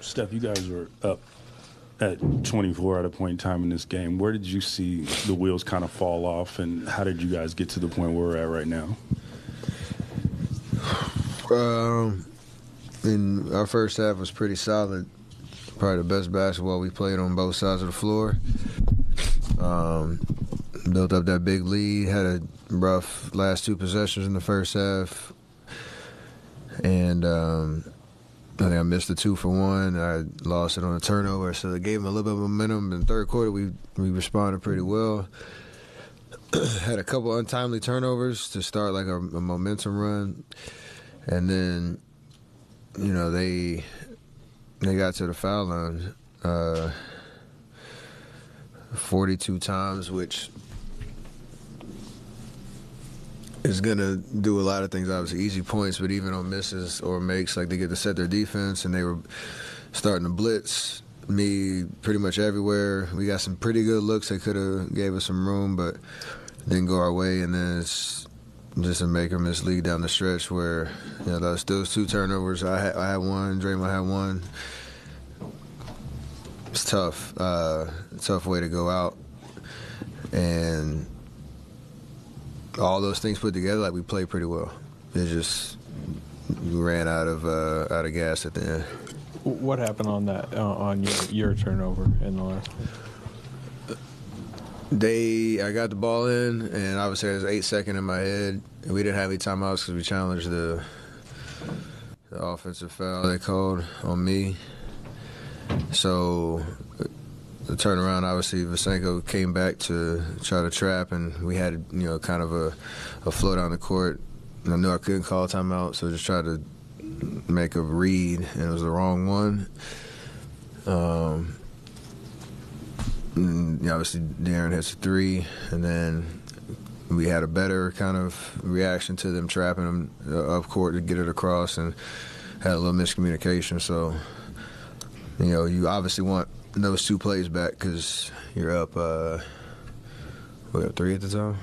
Steph, you guys were up at 24 at a point in time in this game. Where did you see the wheels kind of fall off, and how did you guys get to the point where we're at right now? In our first half was pretty solid. Probably the best basketball we played on both sides of the floor. Built up that big lead, had a rough last two possessions in the first half. And I think I missed the 2 for 1. I lost it on a turnover, so it gave them a little bit of momentum. In the third quarter, we responded pretty well. Had a couple untimely turnovers to start like a momentum run. And then, you know, they got to the foul line 42 times, which is going to do a lot of things, obviously easy points, but even on misses or makes, like they get to set their defense, and they were starting to blitz me pretty much everywhere. We got some pretty good looks that could have gave us some room, but didn't go our way. And then it's just a make or miss league down the stretch where, you know, those 2 turnovers, I had one, Draymond had one. It's tough. Tough way to go out. And all those things put together, like, we played pretty well. It just, we ran out of gas at the end. What happened on that on your turnover in the last one? I got the ball in, and obviously there's 8 seconds in my head. And we didn't have any timeouts because we challenged the offensive foul they called on me. So the turnaround, obviously, Vasenko came back to try to trap, and we had, you know, kind of a flow down the court. And I knew I couldn't call a timeout, so I just tried to make a read, and it was the wrong one. And obviously, Darren hits a 3, and then we had a better kind of reaction to them trapping him up court to get it across, and had a little miscommunication. So, you know, you obviously want those 2 plays back because you're up, we up 3 at the time.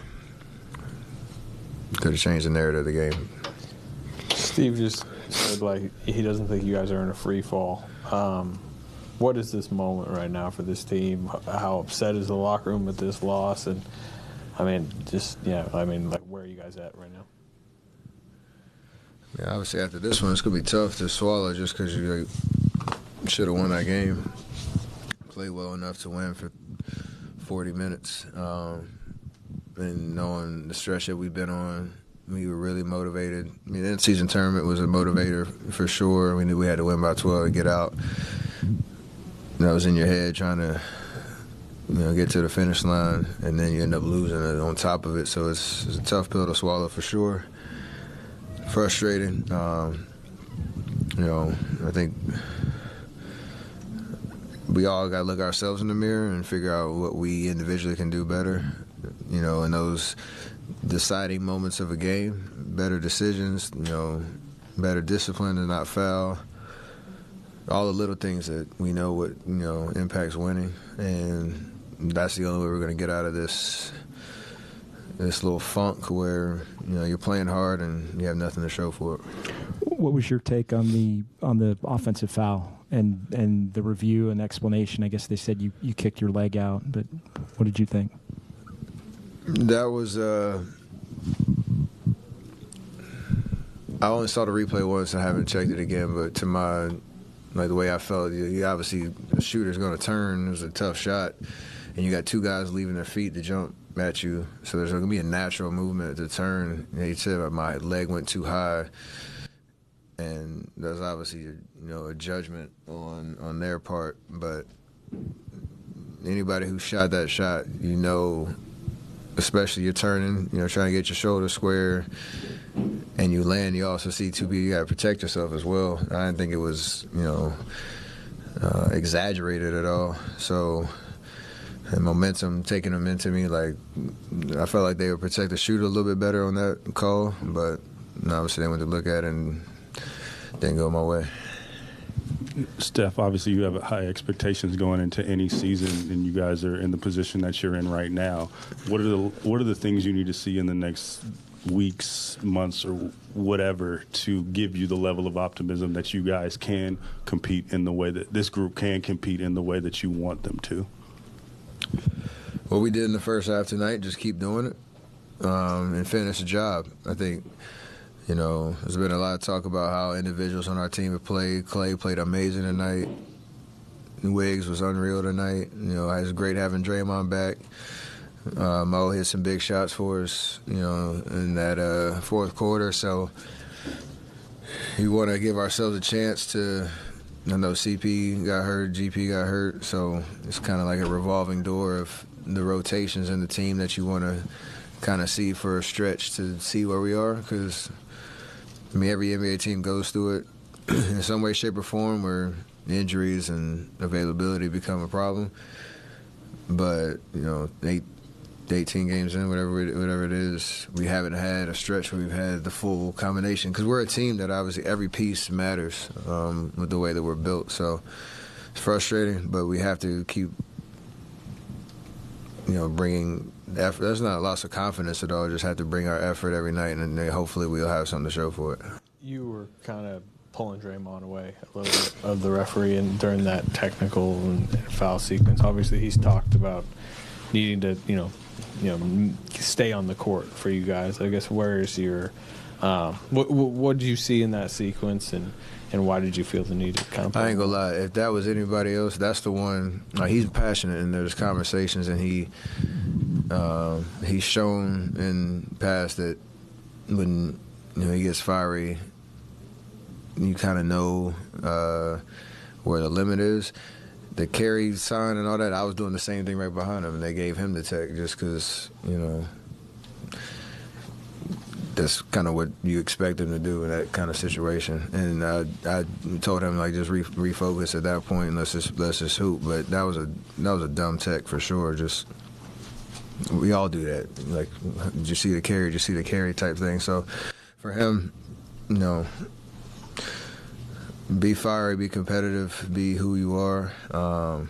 Could have changed the narrative of the game. Steve just said, like, he doesn't think you guys are in a free fall. What is this moment right now for this team? How upset is the locker room with this loss? And, I mean, just, yeah, I mean, like, where are you guys at right now? Yeah, obviously after this one, it's going to be tough to swallow just because you should have won that game. Played well enough to win for 40 minutes. And knowing the stretch that we've been on, we were really motivated. I mean, the in-season tournament was a motivator for sure. We knew we had to win by 12 to get out. And that was in your head trying to, you know, get to the finish line, and then you end up losing it on top of it. So it's a tough pill to swallow for sure. Frustrating. You know, I think we all got to look ourselves in the mirror and figure out what we individually can do better. You know, in those deciding moments of a game, better decisions, you know, better discipline to not foul. All the little things that we know what, you know, impacts winning. And that's the only way we're going to get out of this little funk where, you know, you're playing hard and you have nothing to show for it. What was your take on the offensive foul and the review and explanation? I guess they said you kicked your leg out, but what did you think? That was I only saw the replay once. I haven't checked it again, but to my, like, the way I felt, you obviously, the shooter's going to turn. It was a tough shot, and you got 2 guys leaving their feet to jump at you, so there's going to be a natural movement to turn. And he said my leg went too high, and there's obviously, you know, a judgment on their part. But anybody who shot that shot, you know, especially you're turning, you know, trying to get your shoulder square, and you land, you also see 2 people, you got to protect yourself as well. I didn't think it was, you know, exaggerated at all. So, and momentum taking them into me, like, I felt like they would protect the shooter a little bit better on that call, but obviously they went to look at it and didn't go my way. Steph, obviously you have high expectations going into any season, and you guys are in the position that you're in right now. What are the things you need to see in the next weeks, months, or whatever to give you the level of optimism that you guys can compete in the way that this group can compete in the way that you want them to? What we did in the first half tonight, just keep doing it and finish the job. I think, there's been a lot of talk about how individuals on our team have played. Clay played amazing tonight. Wiggs was unreal tonight. It's great having Draymond back. Mo hit some big shots for us, in that fourth quarter. So we want to give ourselves a chance to. I know CP got hurt, GP got hurt, so it's kind of like a revolving door of the rotations in the team that you want to kind of see for a stretch to see where we are. Because every NBA team goes through it in some way, shape, or form where injuries and availability become a problem. But 18 games in, whatever it is, we haven't had a stretch where we've had the full combination. Because we're a team that obviously every piece matters with the way that we're built. So it's frustrating, but we have to keep, bringing effort. That's not a loss of confidence at all. Just have to bring our effort every night, and then hopefully we'll have something to show for it. You were kind of pulling Draymond away a little bit of the referee and during that technical and foul sequence. Obviously, he's talked about needing to, stay on the court for you guys. I guess where is your what did you see in that sequence, and why did you feel the need to kind of? I ain't gonna lie. If that was anybody else, that's the one. He's passionate, and there's conversations, and he's shown in past that when he gets fiery, you kind of know where the limit is. The Curry sign and all that, I was doing the same thing right behind him, and they gave him the tech just because, that's kind of what you expect him to do in that kind of situation. And I told him, just refocus at that point and let's just hoop. But that was a dumb tech for sure. Just we all do that. Like, did you see the Curry? Did you see the Curry type thing? So for him, be fiery, be competitive, be who you are, but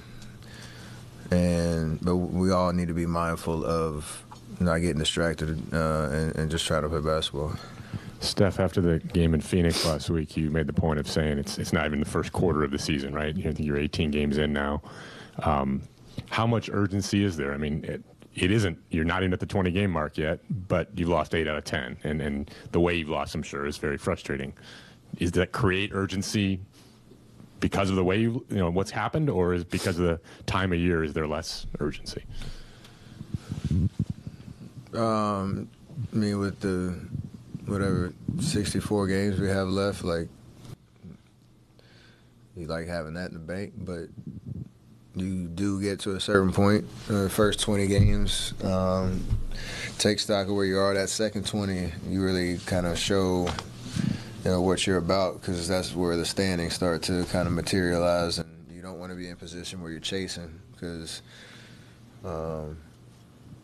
we all need to be mindful of not getting distracted and just try to play basketball. Steph, after the game in Phoenix last week, you made the point of saying it's not even the first quarter of the season, right? I think you're 18 games in now. How much urgency is there? I mean, it isn't. You're not even at the 20-game mark yet, but you've lost 8 out of 10, and the way you've lost, I'm sure, is very frustrating. Does that create urgency because of the way what's happened, or is because of the time of year is there less urgency? With the 64 games we have left, you like having that in the bank, but you do get to a certain point. The first 20 games, take stock of where you are. That second 20, you really kind of show what you're about, because that's where the standings start to kind of materialize, and you don't want to be in a position where you're chasing, because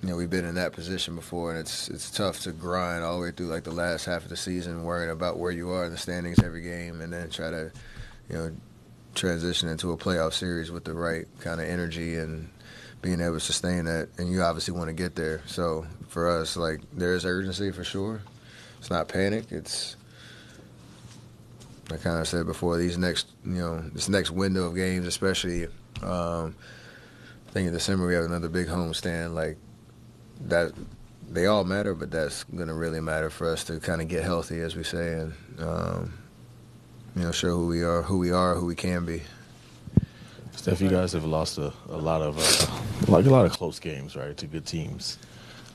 we've been in that position before, and it's tough to grind all the way through the last half of the season, worrying about where you are in the standings every game, and then try to transition into a playoff series with the right kind of energy and being able to sustain that. And you obviously want to get there. So for us, there is urgency for sure. It's not panic. It's, I kind of said before, this next window of games, especially, I think in December we have another big homestand. That they all matter, but that's going to really matter for us to kind of get healthy, as we say, and show who we are, who we can be. Steph, you guys have lost a lot of close games, right, to good teams.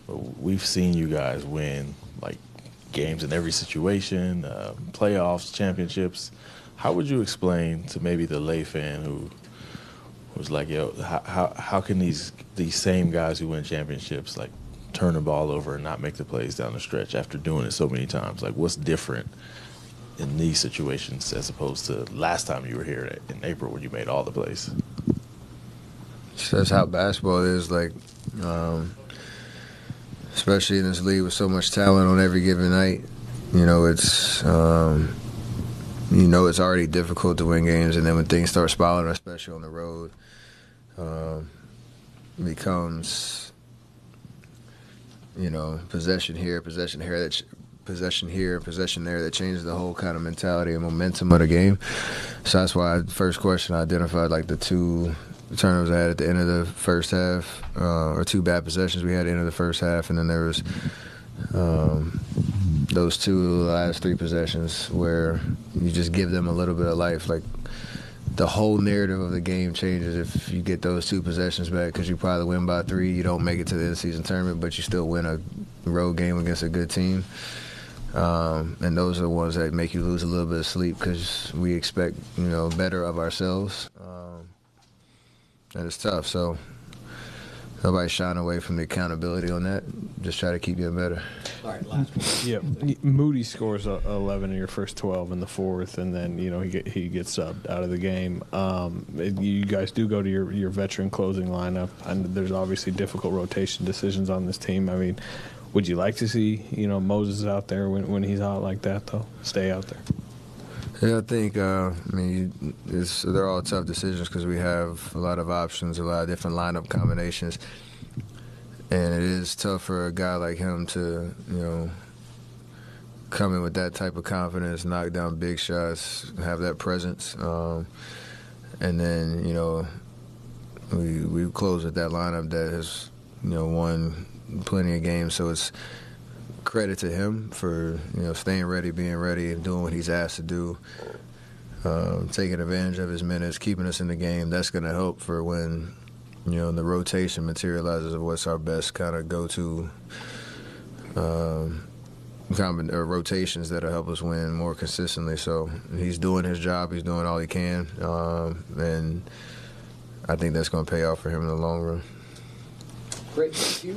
But we've seen you guys win games in every situation, playoffs, championships. How would you explain to maybe the lay fan who was like, how can these same guys who win championships turn the ball over and not make the plays down the stretch after doing it so many times? What's different in these situations as opposed to last time you were here in April when you made all the plays? That's how basketball is, especially in this league with so much talent on every given night. It's it's already difficult to win games, and then when things start spiraling, especially on the road, it becomes possession here, possession here, possession here, possession there, that changes the whole kind of mentality and momentum of the game. So that's why first question I identified like the 2 turnovers I had at the end of the first half, or 2 bad possessions we had at the end of the first half, and then there was those 2 last 3 possessions where you just give them a little bit of life. Like the whole narrative of the game changes if you get those 2 possessions back, because you probably win by 3. You don't make it to the end-of-season tournament, but you still win a road game against a good team. And those are the ones that make you lose a little bit of sleep, because we expect, better of ourselves. And it's tough. So nobody's shying away from the accountability on that. Just try to keep getting better. All right, last one. Yeah, Moody scores 11 in your first 12 in the fourth, and then he gets subbed out of the game. You guys do go to your veteran closing lineup, and there's obviously difficult rotation decisions on this team. I mean, would you like to see Moses out there when he's out like that, though? Stay out there. Yeah, I think, they're all tough decisions because we have a lot of options, a lot of different lineup combinations. And it is tough for a guy like him to, come in with that type of confidence, knock down big shots, have that presence. And then, we close with that lineup that has, won plenty of games. So it's credit to him for staying ready, being ready, and doing what he's asked to do, taking advantage of his minutes, keeping us in the game. That's going to help for when the rotation materializes of what's our best kind of go-to rotations that'll help us win more consistently. So he's doing his job. He's doing all he can, and I think that's going to pay off for him in the long run. Great. Thank you.